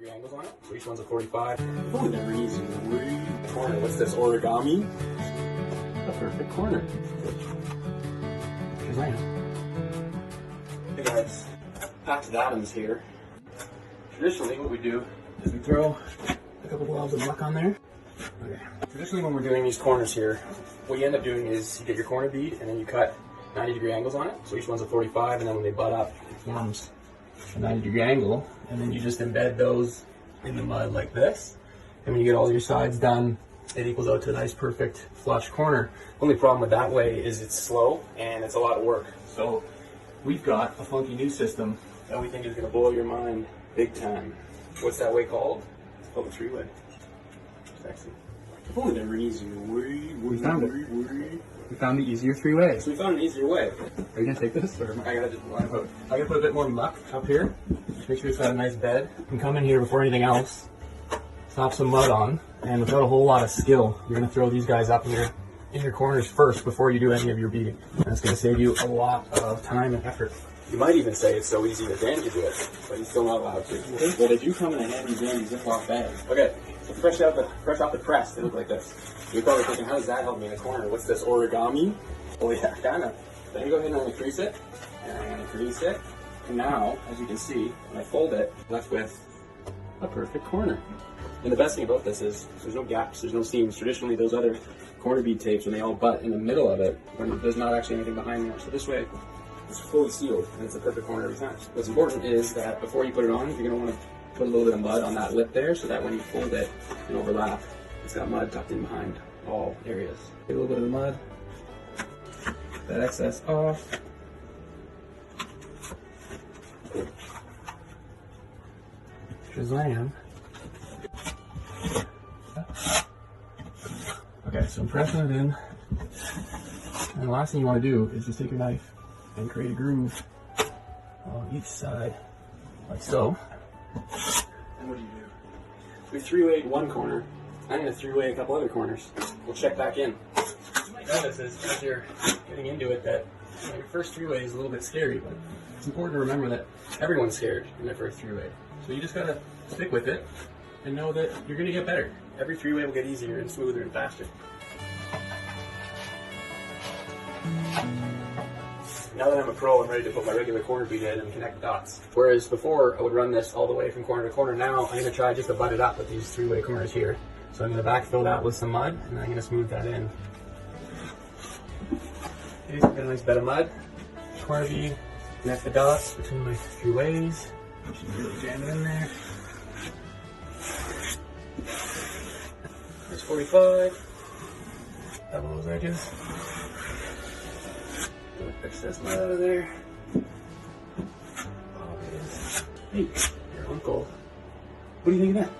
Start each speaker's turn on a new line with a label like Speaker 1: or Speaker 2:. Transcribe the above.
Speaker 1: 90-degree angles on it. So each one's a 45. I've only never used a corner. What's this, origami? A perfect corner. Here's I am. Hey guys, Packed Adams here. Traditionally what we do is we throw a couple globs of muck on there. Okay. Traditionally when we're doing these corners here, what you end up doing is you get your corner bead and then you cut 90-degree angles on it. So each one's a 45, and then when they butt up, it forms a 90-degree angle, and then you just embed those in the mud like this. And when you get all your sides done, it equals out to a nice, perfect, flush corner. Only problem with that way is it's slow and it's a lot of work. So we've got a funky new system that we think is going to blow your mind big time. What's that way called? It's called a three-way. Sexy. If only there were easier way. We found it. We found the easier three-way. So we found an easier way. Are you gonna take this, or I gotta just line out? I gotta put a bit more muck up here. Make sure it's got a nice bed. You can come in here before anything else. Slap some mud on, and without a whole lot of skill, you're gonna throw these guys up in your corners first before you do any of your beading. And it's gonna save you a lot of time and effort. You might even say it's so easy that Dan can do it, but he's still not allowed to. Okay. Well, they do come in a handy dandy Ziploc bag. Okay, so fresh off the press, they look like this. You're probably thinking, how does that help me in the corner? What's this, origami? Well, yeah, kinda. Then you go ahead and I'm gonna crease it, and I'm gonna crease it. And now, as you can see, when I fold it, I'm left with a perfect corner. And the best thing about this is there's no gaps, there's no seams. Traditionally, those other corner bead tapes, when they all butt in the middle of it, when there's not actually anything behind there. So this way, it's fully sealed, and it's a perfect corner every time. What's important is that before you put it on, you're gonna wanna put a little bit of mud on that lip there, so that when you fold it and overlap, it's got mud tucked in behind all areas. Get a little bit of the mud, get that excess off. Shazam. Okay, so I'm pressing it in. And the last thing you want to do is just take your knife and create a groove on each side, like so. And what do? We three-wayed one corner. I'm going to three-way a couple other corners. We'll check back in. You might notice as you're getting into it that your first three-way is a little bit scary, but it's important to remember that everyone's scared in their first three-way. So you just got to stick with it and know that you're going to get better. Every three-way will get easier and smoother and faster. Now that I'm a pro, I'm ready to put my regular corner bead in and connect dots. Whereas before, I would run this all the way from corner to corner. Now, I'm going to try just to butt it up with these three-way corners here. So I'm going to backfill that with some mud, and I'm going to smooth that in. Okay, so I've got a nice bed of mud. Corner bead, connect the dots between my three ways. Should really jam it in there. There's 45. Double those edges. Fix this mud out of there. Hey, your uncle. What do you think of that?